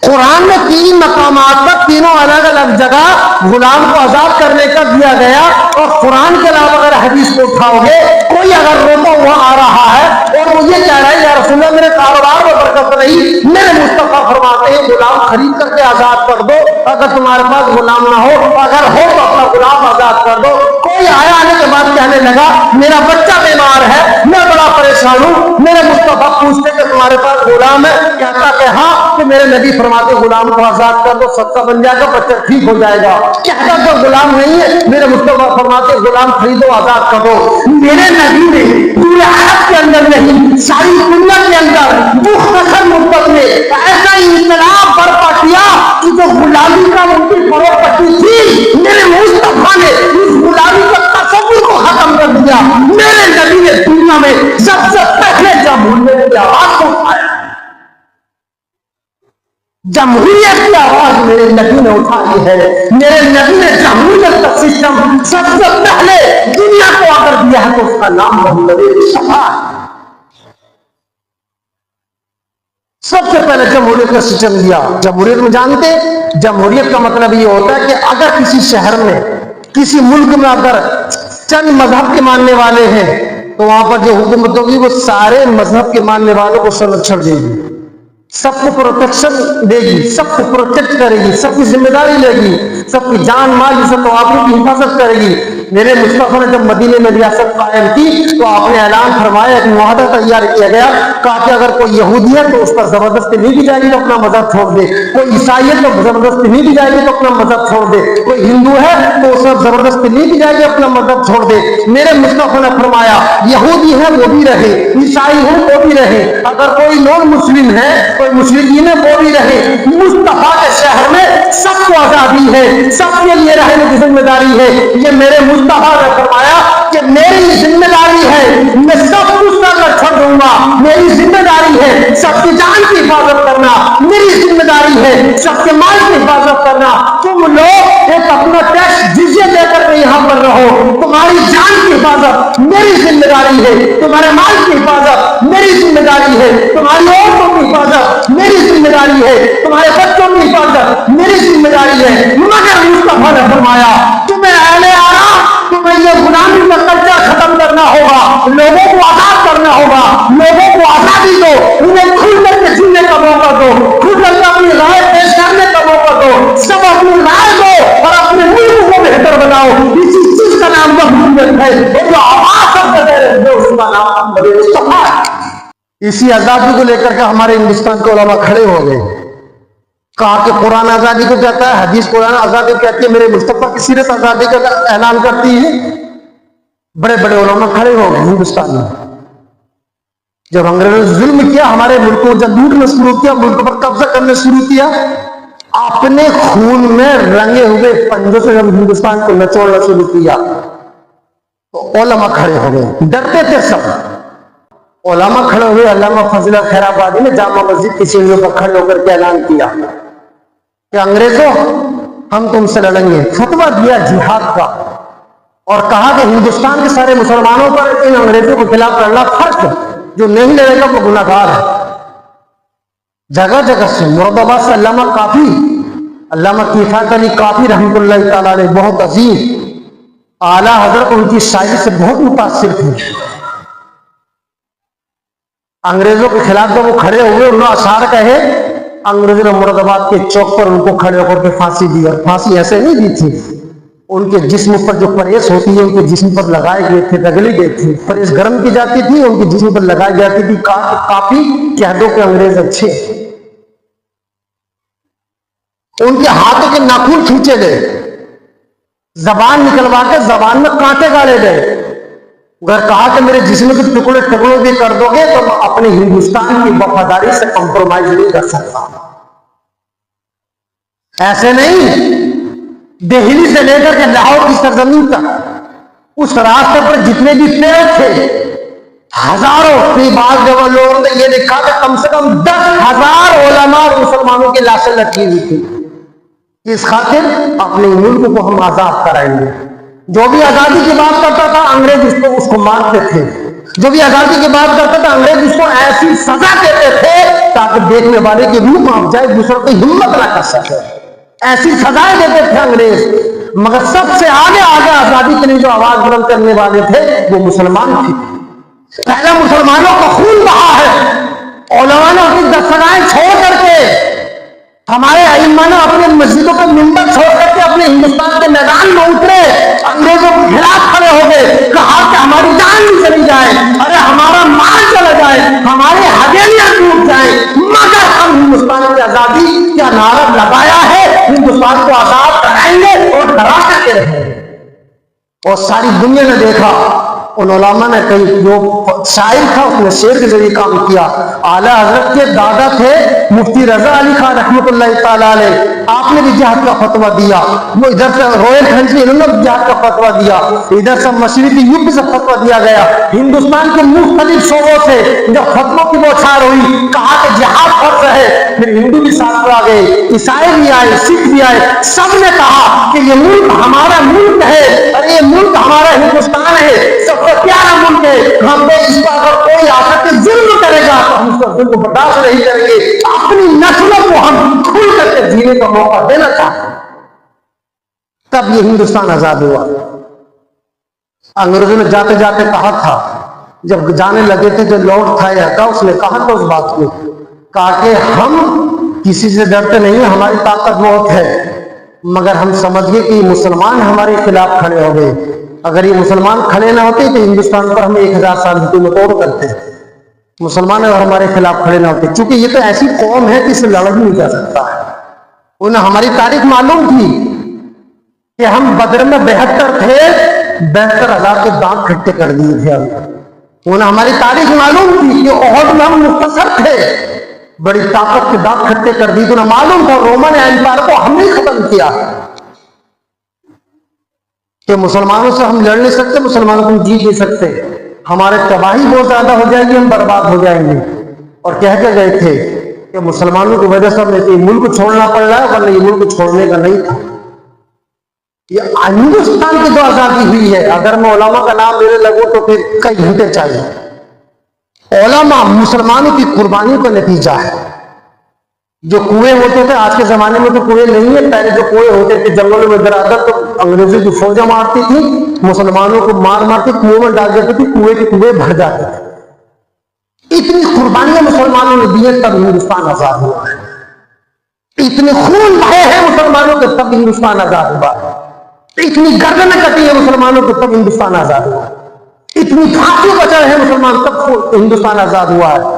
कुरान में 3 मकामात पर तीनों अलग अलग जगह गुलाम को आजाद करने का दिया गया। और कुरान के अलावा अगर हदीस को उठाओगे, कोई अगर रोता हुआ आ रहा है और मुझे कह रहा है या रसूलल्लाह मेरे कारोबार में बरकत नहीं, मेरे मुस्तफा फरमाते हैं गुलाम खरीद करके आजाद कर दो। अगर तुम्हारे पास गुलाम ना हो, अगर हो तो अपना गुलाम आजाद कर दो। कोई आया आने के बाद कहने लगा मेरा बच्चा बीमार है, मैं बड़ा परेशान हूं, मेरे मुस्तफा पूछते कि तुम्हारे पास गुलाम है? कहता कि हाँ, तो मेरे नबी फरमाते गुलाम को आजाद कर दो, सच्चा बन जाएगा, बच्चा ठीक हो जाएगा। कहता तो गुलाम नहीं है, मेरे मुस्तफा फरमाते गुलाम खरीदो, आजाद कर दो। मेरे नबी ने पूरे आयत के अंदर नहीं, सारी दुनिया के अंदर मुख्तसर मुद्दत में ऐसा इंकलाब बर्पा किया कि जो गुलामी का उनकी प्रॉपर्टी थी, मेरे मुस्तफा ने उस गुलामी का तस्वुर को खत्म कर दिया। मेरे नबी ने दुनिया में सबसे पहले जमहूरियत की आवाज को उठाया। जमहूरियत की आवाज मेरे नबी ने उठाई है। मेरे नबी ने जमहूरियत का सिस्टम सबसे पहले दुनिया को अगर दिया है तो उसका नाम मोहम्मद मुस्तफा। सबसे पहले जमहूरियत का सिस्टम दिया। जमहूरियत में जानते, जमहूरियत का मतलब ये होता है कि अगर किसी शहर में, किसी मुल्क में अगर चंद मजहब के मानने वाले हैं तो वहां पर जो हुकूमत होगी वो सारे मजहब के मानने वालों को संरक्षण देगी, सबको प्रोटेक्शन देगी, सबको प्रोटेक्ट करेगी, सबकी जिम्मेदारी लेगी, सबकी जान माल इज्जत तो आबरू की हिफाजत करेगी। मेरे मुस्तफा ने जब मदीने में रियासत कायम की तो आपने ऐलान फरमाया, एक मुआहदा तैयार किया गया, कहा कि अगर कोई यहूदी है तो उस पर जबरदस्ती नहीं की जाएगी तो अपना मजहब छोड़ दे, कोई ईसाई है तो जबरदस्ती नहीं की जाएगी तो अपना मजहब छोड़ दे, कोई हिंदू है तो उस पर जबरदस्ती नहीं की जाएगी अपना मजहब छोड़ दे। मेरे मुस्तफा ने फरमाया यहूदी है वो भी रहे, ईसाई है वो भी रहे, अगर कोई नॉन मुस्लिम है, कोई मुस्लिम है वो भी रहे, मुस्तफा के शहर में सबको आजादी है, सबके लिए रहने की जिम्मेदारी है। ये मेरे मुस्तफा ने फरमाया कि मेरी जिम्मेदारी है, मैं सब कुछ कर छोड़ दूंगा, मेरी जिम्मेदारी है सबकी जान की हिफाजत करना, मेरी जिम्मेदारी है सबके माल की हिफाजत करना। तुम लोग एक अपना टैक्स जिज़िया देकर यहाँ पर रहो, तुम्हारी जान की हिफाजत मेरी जिम्मेदारी है, तुम्हारे माल की हिफाजत मेरी जिम्मेदारी है, तुम्हारी औरतों की हिफाजत मेरी जिम्मेदारी है, तुम्हारे बच्चों की हिफाजत मेरी जिम्मेदारी है। मगर मुस्तफा ने फरमाया तुम्हें अहले आराम, तुम्हें ये गुलामी का कब्जा खत्म करना होगा, लोगों को आजाद करना होगा, लोगों को आजादी दो, उन्हें खुल करके जीने का मौका दो, खुल करके अपनी राय पेश करने का मौका दो, सब अपनी राय दो और अपने मुल्क को बेहतर बनाओ। इसी चीज का नाम जमहूरियत है, जो आवाज करते रहे उसका नाम मुस्तफा। इसी आजादी को लेकर के हमारे हिंदुस्तान के उलमा खड़े हो गए, कहा कि कुरान आजादी को कहता है, हदीस कुरान आजादी कहती है, मेरे मुस्तफा की सीरत आजादी का ऐलान करती है। बड़े बड़े उलमा खड़े हो गए हिंदुस्तान में। जब अंग्रेजों ने जुल्म किया हमारे मुल्क को, जब लूटना शुरू किया, मुल्क पर कब्जा करना शुरू किया, अपने खून में रंगे हुए पंजों से जब हिंदुस्तान को नचोड़ना शुरू किया तो उलमा खड़े हो गए, डरते थे सब। उलमा खड़े हुए, अल्लामा फजल खैराबादी ने जामा मस्जिद की सीढ़ियों पर खड़े होकर के ऐलान किया कि अंग्रेजों हम तुमसे लड़ेंगे, फतवा दिया जिहाद का और कहा कि हिंदुस्तान के सारे मुसलमानों पर इन अंग्रेजों के खिलाफ लड़ना फर्ज है, जो नहीं लड़ेगा वो गुनाहगार है। जगह जगह से मुरादाबाद से अल्लामा किफायत अली काफी रहमतुल्लाह तआला अलैह बहुत अजीम आला हजरत उनकी शायरी से बहुत मुतासिर थे। अंग्रेजों के खिलाफ जब वो खड़े हुए, उन्होंने अशार कहे, अंग्रेजों ने मुरादाबाद के चौक पर उनको खड़े होकर के फांसी दी। और फांसी ऐसे नहीं दी थी, उनके जिस्म पर जो परेस होती है उनके जिस्म पर लगाए गए थे, रगड़ी गए थे, परेस गर्म की जाती थी, उनके जिस्म पर लगाई जाती थी। काफी कह दो कि अंग्रेज अच्छे। उनके हाथों के नाखून खींचे गए, जबान निकलवा के जबान में कांटे गाड़े गए। अगर कहा कि मेरे जिस्म के टुकड़े टुकड़े भी कर दोगे तो मैं अपने हिंदुस्तान की वफादारी से कंप्रोमाइज नहीं कर सकता। ऐसे नहीं, दिल्ली से लेकर के लाहौर की सरजमीन तक उस रास्ते पर जितने भी पेड़ थे, हजारों की बात जब लोगों ने ये लिखा कि कम से कम 10,000 उलमा और मुसलमानों की लाशें लटकी हुई थी। इस खातिर अपने मुल्क को हम आजाद कराएंगे। जो भी आजादी की बात करता था अंग्रेज उसको मारते थे, जो भी आजादी की बात करता था अंग्रेज उसको ऐसी सजा देते थे ताकि देखने वाले की रूह कांप जाए, दूसरों की हिम्मत ना कर सके। ऐसी सजाएं देते थे अंग्रेज। मगर सबसे आगे आगे आजादी के लिए जो आवाज बुलंद करने वाले थे वो मुसलमान थे। पहले मुसलमानों का खून बहा है। उलमा ने अपनी दफनाएं छोड़ करके, हमारे अइम्मा ने अपने मस्जिदों का मिंबर छोड़ करके अपने हिंदुस्तान के मैदान में उतरे, अंग्रेजों के खिलाफ खड़े हो गए। कहा कि हमारी जान भी चली जाए, अरे हमारा माल चला जाए, हमारे हवेलियां टूट जाए, मगर हम हिंदुस्तान की आजादी का नारा लगाया है, हिंदुस्तान को आजाद कराएंगे और डरा करके रहेंगे। और सारी दुनिया ने देखा। उन उलमा ने कई, जो शायर था उसने शेर के जरिए काम किया। आला हजरत के दादा थे मुफ्ती रजा अली खान रहमतुल्लाह तआला अलैह, आपने भी जिहाद का फतवा दिया। वो इधर से रॉयल फ्रंट में इन्होंने जिहाद का फतवा दिया, इधर से मशरिकी यूपी से फतवा दिया गया। हिंदुस्तान के मुख्तलिफ शोबों से जब फतवों की बौछार हुई, कहा कि जिहाद फर्ज है, फिर हिंदू भी साथ में आ गए, ईसाई भी आए, सिख भी आए। सबने कहा कि ये मुल्क हमारा मुल्क है, अरे ये मुल्क हमारा हिंदुस्तान है, सबसे प्यारा मुल्क है। हम पे इस पर अगर कोई आकर के जुल्म करेगा तो हम उसका जुल्म बर्दाश्त नहीं करेंगे। अपनी नस्लों को हम खुल करके जीने का मौका देना चाहते हैं। तब ये हिंदुस्तान आजाद हुआ। अंग्रेजों ने जाते जाते कहा था, जब जाने लगे थे, जो लॉर्ड था यहाँ का, उसने कहा था उस बात को, कहा कि हम किसी से डरते नहीं है, हमारी ताकत बहुत है, मगर हम समझ गए कि मुसलमान हमारे खिलाफ खड़े हो गए। अगर ये मुसलमान खड़े ना होते तो हिंदुस्तान पर हम 1000 साल हुकूमत और करते। मुसलमान अगर हमारे खिलाफ खड़े ना होते, क्योंकि ये तो ऐसी कौम है कि इसे लड़ भी नहीं जा सकता है। उन्हें हमारी तारीख मालूम थी कि हम बदर में 72 थे, 72,000 के दांत खट्टे कर दिए थे। उन्हें हमारी तारीख मालूम थी कि ओहद में हम मुख्तसर थे, बड़ी ताकत के दांत खट्टे कर दी। तो उन्हें मालूम था रोमन एम्पायर को हमने खत्म किया, कि मुसलमानों से हम लड़ नहीं सकते, मुसलमानों को जीत नहीं सकते, हमारे तबाही बहुत ज्यादा हो जाएगी, हम बर्बाद हो जाएंगे। और कह के गए थे कि मुसलमानों की वजह से हमें ये मुल्क छोड़ना पड़ रहा है, वरना ये मुल्क छोड़ने का नहीं था। ये हिंदुस्तान की जो आजादी हुई है, अगर मैं उलमा का नाम लेने लगूं तो फिर कई घंटे चाहिए। उलमा मुसलमानों की कुर्बानियों का नतीजा है। जो कुएं होते थे, आज के जमाने में तो कुएं नहीं है, पहले जो कुएं होते थे जंगलों में दरादर, तो अंग्रेजों की फौजा मारती थी, मुसलमानों को मार मार के कुएं में डाल देती थी, कुएं के कुएं भर जाते थे। इतनी कुर्बानियां मुसलमानों ने दी है, तब हिंदुस्तान आजाद हुआ है। इतने खून बहे हैं मुसलमानों के, तब हिंदुस्तान आजाद हुआ। इतनी गर्दनें कटी है मुसलमानों को, तब हिंदुस्तान आजाद हुआ। इतनी फांसी बचाए हैं मुसलमान, तब हिंदुस्तान आजाद हुआ है।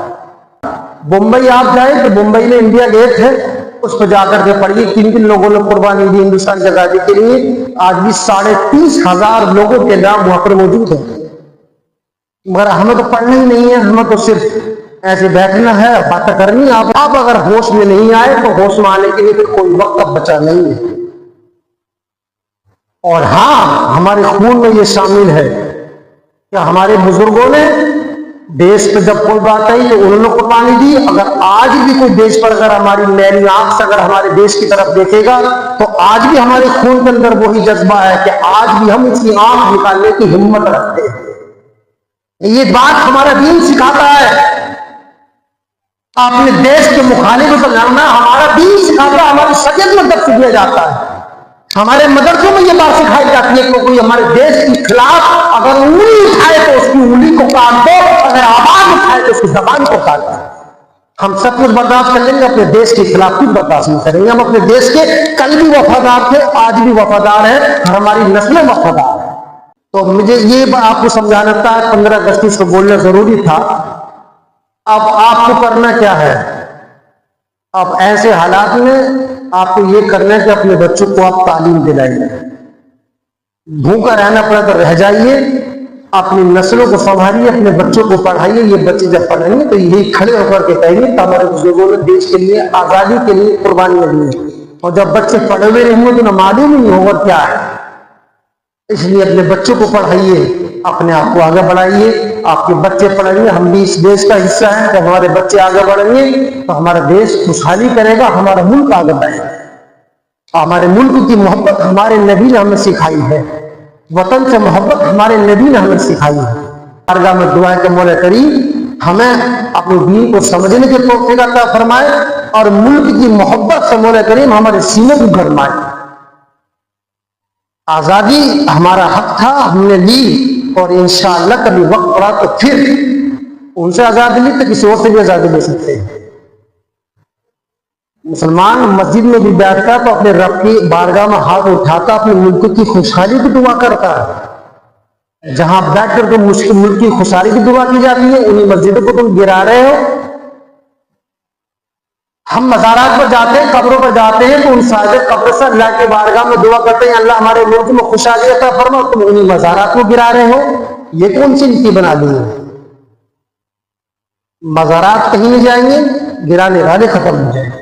मुंबई आप जाए तो मुंबई में इंडिया गेट है, उस पर जाकर के पढ़िए किन किन लोगों ने कुर्बानी दी हिंदुस्तान की आजादी के लिए। आज भी 30,500 लोगों के नाम वहां पर मौजूद है। मगर हमें तो पढ़ना ही नहीं है, हमें तो सिर्फ ऐसे बैठना है, बातें करनी। आप अगर होश में नहीं आए तो होश में आने के लिए फिर कोई वक्त अब बचा नहीं है। और हाँ, हमारे खून में ये शामिल है कि हमारे बुजुर्गों ने देश पे जब कोई बात आई तो उन्होंने कुर्बानी दी। अगर आज भी कोई देश पर अगर हमारी मैली आंख से अगर हमारे देश की तरफ देखेगा तो आज भी हमारे खून के अंदर वही जज्बा है कि आज भी हम इसकी आंख निकालने की हिम्मत रखते हैं। ये बात हमारा दीन सिखाता है। अपने देश के मुखालिफ से लड़ना हमारा दीन सिखाता है, हमारी शरीयत में दर्ज दिया जाता है, हमारे मदरसों में ये बात सिखाई जाती है कि कोई हमारे देश के खिलाफ अगर उंगली उठाए तो उसकी उंगली को काट दो, अगर आवाज उठाए तो उसकी जबान को काट दो। हम सब कुछ बर्दाश्त कर लेंगे, अपने देश के खिलाफ कुछ बर्दाश्त नहीं करेंगे। हम अपने देश के कल भी वफादार थे, आज भी वफादार है, और हमारी नस्लें वफादार है। तो मुझे ये आपको समझाना था, 15 अगस्त को बोलना जरूरी था। अब आपको करना क्या है? अब ऐसे हालात में आपको ये करना है कि अपने बच्चों को आप तालीम दिलाइए। भूखा रहना पड़ा तो रह जाइए, अपनी नस्लों को संभालिए, अपने बच्चों को पढ़ाइए। ये बच्चे जब पढ़ेंगे तो यही खड़े होकर के कहेंगे कि हमारे बुजुर्गों ने देश के लिए, आजादी के लिए कुर्बानियां दी। और जब बच्चे पढ़े हुए नहीं होंगे तो मालूम ही नहीं होगा क्या है। इसलिए अपने बच्चों को पढ़ाइए, अपने आप को आगे बढ़ाइए। आपके बच्चे पढ़ेंगे, हम भी इस देश का हिस्सा हैं, तो हमारे बच्चे आगे बढ़ेंगे तो हमारा देश खुशहाली करेगा, हमारा मुल्क आगे बढ़ेगा। हमारे मुल्क की मोहब्बत हमारे नबी ने हमें सिखाई है, वतन से मोहब्बत हमारे नबी ने हमें सिखाई है। बारगाह में दुआ है कि मौला करीम हमें अपने दीन को समझने के तौफीक अता फरमाए, और मुल्क की मोहब्बत से मौला करीम हमारे सीने को गरमाए। आजादी हमारा हक था, हमने ली, और इंशाअल्लाह कभी वक्त पड़ा तो फिर उनसे आजादी ली तो किसी और से भी आजादी ले सकते हैं। मुसलमान मस्जिद में भी बैठता तो अपने रब की बारगाह में हाथ उठाता, अपने मुल्क की खुशहाली की दुआ करता है। जहां बैठ कर तुम मुल्क की खुशहाली की दुआ की जाती है, उन्हीं मस्जिदों को तुम गिरा रहे हो। हम मज़ारात पर जाते हैं, कब्रों पर जाते हैं, तो उन साजिद कब्र से अल्लाह के बारगाह में दुआ करते हैं, अल्लाह हमारे मुल्क में खुशहाली अता फरमा। तुम उन्हीं मज़ारात को गिरा रहे हो, ये कौन सी नीति बना ली है? मज़ारात कहीं नहीं जाएंगे, गिराने वाले खत्म हो जाएंगे।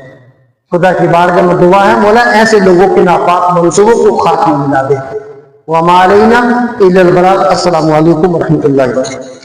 खुदा की बारगाह में दुआ है, मौला ऐसे लोगों के नापाक मंसूबों को खात्मा मिला दे। व मा अलैना इल्लल बलाग। अस्सलामु अलैकुम व रहमतुल्लाहि व बरकातहू।